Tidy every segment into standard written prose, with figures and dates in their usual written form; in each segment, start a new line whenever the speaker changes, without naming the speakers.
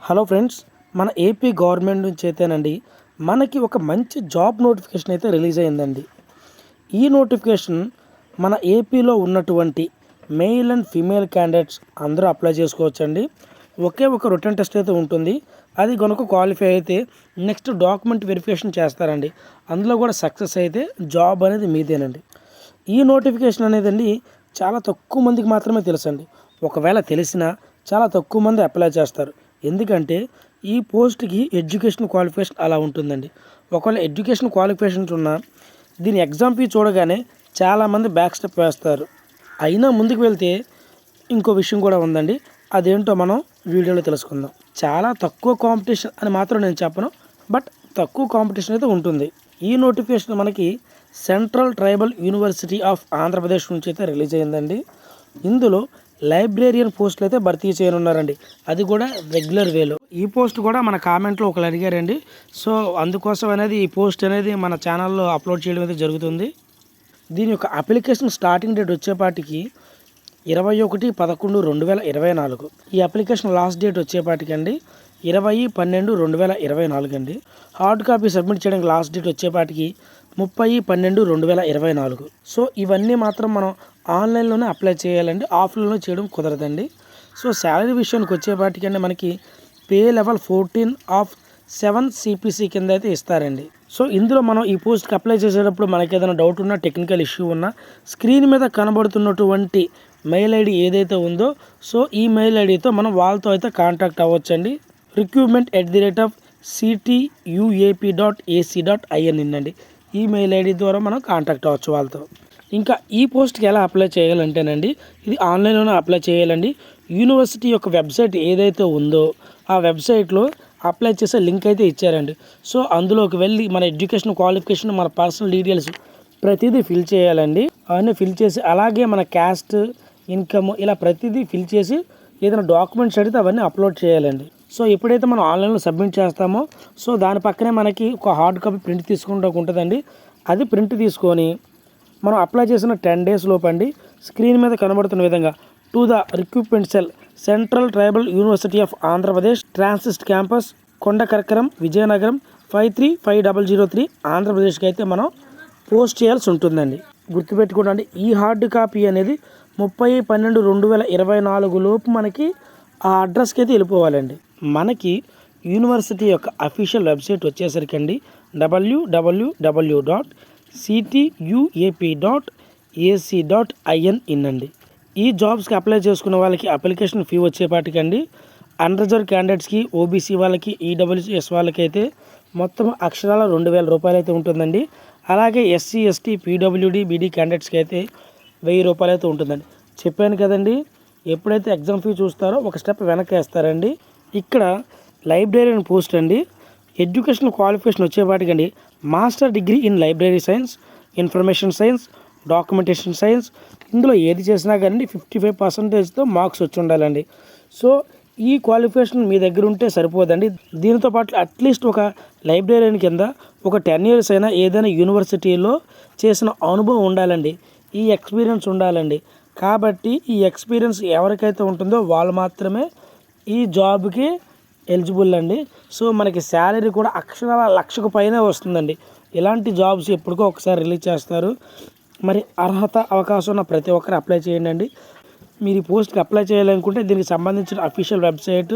Hello friends, మన AP government నుంచి అయితేనండి మనకి ఒక మంచి జాబ్ నోటిఫికేషన్ అయితే రిలీజ్ అయిందండి. ఈ నోటిఫికేషన్ మన ఏపీలో ఉన్నటువంటి మెయిల్ అండ్ ఫీమేల్ క్యాండిడేట్స్ అందరూ అప్లై చేసుకోవచ్చండి. ఒకే ఒక రిటన్ టెస్ట్ అయితే ఉంటుంది. అది కనుక క్వాలిఫై అయితే నెక్స్ట్ డాక్యుమెంట్ వెరిఫికేషన్ చేస్తారండి. అందులో కూడా సక్సెస్ అయితే జాబ్ అనేది మీదేనండి. ఈ నోటిఫికేషన్ అనేదండి చాలా తక్కువ మందికి మాత్రమే తెలుసండి. ఒకవేళ తెలిసినా చాలా తక్కువ మంది అప్లై చేస్తారు. ఎందుకంటే ఈ పోస్ట్కి ఎడ్యుకేషన్ క్వాలిఫికేషన్ అలా ఉంటుందండి. ఒకవేళ ఎడ్యుకేషన్ క్వాలిఫికేషన్స్ ఉన్నా దీని ఎగ్జామ్ ఫీ చూడగానే చాలామంది బ్యాక్ స్టెప్ వేస్తారు. అయినా ముందుకు వెళ్తే ఇంకో విషయం కూడా ఉందండి. అదేంటో మనం వీడియోలో తెలుసుకుందాం. చాలా తక్కువ కాంపిటీషన్ అని మాత్రం నేను చెప్పను, బట్ తక్కువ కాంపిటీషన్ అయితే ఉంటుంది. ఈ నోటిఫికేషన్ మనకి central tribal university of Andhra Pradesh నుంచి అయితే రిలీజ్ అయిందండి. ఇందులో లైబ్రేరియన్ పోస్టులు అయితే భర్తీ చేయనున్నారండి. అది కూడా రెగ్యులర్ వేలో. ఈ పోస్ట్ కూడా మన కామెంట్లో ఒకరు అడిగారండి. సో అందుకోసం అనేది ఈ పోస్ట్ అనేది మన ఛానల్లో అప్లోడ్ చేయడం అయితే జరుగుతుంది. దీని యొక్క అప్లికేషన్ స్టార్టింగ్ డేట్ వచ్చేపాటికి 21/11/2024. ఈ అప్లికేషన్ లాస్ట్ డేట్ వచ్చేపాటికి అండి 20/12/2024 అండి. హార్డ్ కాపీ సబ్మిట్ చేయడానికి లాస్ట్ డేట్ వచ్చేపాటికి 30/12/2024. సో ఇవన్నీ మాత్రం మనం ఆన్లైన్లోనే అప్లై చేయాలండి. ఆఫ్లైన్లో చేయడం కుదరదండి. సో శాలరీ విషయానికి వచ్చేపాటికంటే మనకి పే లెవెల్ 14 ఆఫ్ 7 CPC కింద అయితే ఇస్తారండి. సో ఇందులో మనం ఈ పోస్ట్కి అప్లై చేసేటప్పుడు మనకి ఏదైనా డౌట్ ఉన్నా, టెక్నికల్ ఇష్యూ ఉన్నా స్క్రీన్ మీద కనబడుతున్నటువంటి మెయిల్ ఐడి ఏదైతే ఉందో సో ఈ మెయిల్ ఐడితో మనం వాళ్ళతో అయితే కాంటాక్ట్ అవ్వచ్చండి. recruitment@ctuap.ac.in అండి. ఈ మెయిల్ ఐడి ద్వారా మనం కాంటాక్ట్ అవ్వచ్చు వాళ్ళతో. ఇంకా ఈ పోస్ట్కి ఎలా అప్లై చేయాలంటేనండి ఇది ఆన్లైన్లోనే అప్లై చేయాలండి. యూనివర్సిటీ యొక్క వెబ్సైట్ ఏదైతే ఉందో ఆ వెబ్సైట్లో అప్లై చేసే లింక్ అయితే ఇచ్చారండి. సో అందులోకి వెళ్ళి మన ఎడ్యుకేషన్ క్వాలిఫికేషన్, మన పర్సనల్ డీటెయిల్స్ ప్రతిదీ ఫిల్ చేయాలండి. అవన్నీ ఫిల్ చేసి అలాగే మన క్యాస్ట్, ఇన్కమ్ ఇలా ప్రతిదీ ఫిల్ చేసి ఏదైనా డాక్యుమెంట్స్ అడిగితే అవన్నీ అప్లోడ్ చేయాలండి. సో ఎప్పుడైతే మనం ఆన్లైన్లో సబ్మిట్ చేస్తామో సో దాని పక్కనే మనకి ఒక హార్డ్ కాపీ ప్రింట్ తీసుకుంటూ ఉంటుందండి. అది ప్రింట్ తీసుకొని మనం అప్లై చేసిన 10 days లోపండి స్క్రీన్ మీద కనబడుతున్న విధంగా to the recruitment cell central tribal university of Andhra Pradesh transit campus Kondakarakam Vizianagaram 535003 ఆంధ్రప్రదేశ్కి అయితే మనం పోస్ట్ చేయాల్సి ఉంటుందండి. గుర్తుపెట్టుకోండి, ఈ హార్డ్ కాపీ అనేది 30/12/2024 లోపు మనకి ఆ అడ్రస్కి అయితే వెళ్ళిపోవాలండి. మనకి యూనివర్సిటీ యొక్క అఫీషియల్ వెబ్సైట్ వచ్చేసరికి అండి www.ctuap.ac.in అండి. ఈ జాబ్స్కి అప్లై చేసుకున్న వాళ్ళకి అప్లికేషన్ ఫీ వచ్చేపాటికి అండి అన్రిజర్వ్ క్యాండిడేట్స్కి, ఓబీసీ వాళ్ళకి, ఈడబ్ల్యూఎస్ వాళ్ళకి అయితే మొత్తం అక్షరాల 2000 రూపాయలు అయితే ఉంటుందండి. అలాగే ఎస్సీ, ఎస్టీ, పీడబ్ల్యూడి, బీడీ క్యాండిడేట్స్కి అయితే 1000 రూపాయలు అయితే ఉంటుందండి. చెప్పాను కదండి, ఎప్పుడైతే ఎగ్జామ్ ఫీ చూస్తారో ఒక స్టెప్ వెనక్కి వేస్తారండి. ఇక్కడ లైబ్రేరియన్ పోస్ట్ అండి. ఎడ్యుకేషన్ క్వాలిఫికేషన్ వచ్చేపాటికండి master degree in library science, information science, documentation science. ఇందులో ఏది చేసినా కానీ 55%తో మార్క్స్ వచ్చి ఉండాలండి. సో ఈ క్వాలిఫికేషన్ మీ దగ్గర ఉంటే సరిపోదండి. దీనితో పాటు అట్లీస్ట్ ఒక లైబ్రేరియన్ కింద ఒక 10 years అయినా ఏదైనా యూనివర్సిటీలో చేసిన అనుభవం ఉండాలండి. ఈ ఎక్స్పీరియన్స్ ఉండాలండి. కాబట్టి ఈ ఎక్స్పీరియన్స్ ఎవరికైతే ఉంటుందో వాళ్ళు మాత్రమే ఈ జాబ్కి ఎలిజిబుల్ అండి. సో మనకి శాలరీ కూడా అక్షరాల 1,00,000 పైనే వస్తుందండి. ఇలాంటి జాబ్స్ ఎప్పటికో ఒకసారి రిలీజ్ చేస్తారు. మరి అర్హత, అవకాశం ఉన్న ప్రతి ఒక్కరు అప్లై చేయండి అండి. మీరు ఈ పోస్ట్కి అప్లై చేయాలనుకుంటే దీనికి సంబంధించిన అఫీషియల్ వెబ్సైట్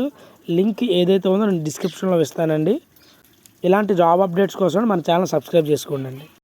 లింక్ ఏదైతే ఉందో నేను డిస్క్రిప్షన్లో ఇస్తానండి. ఇలాంటి జాబ్ అప్డేట్స్ కోసం మన ఛానల్ సబ్స్క్రైబ్ చేసుకోండి.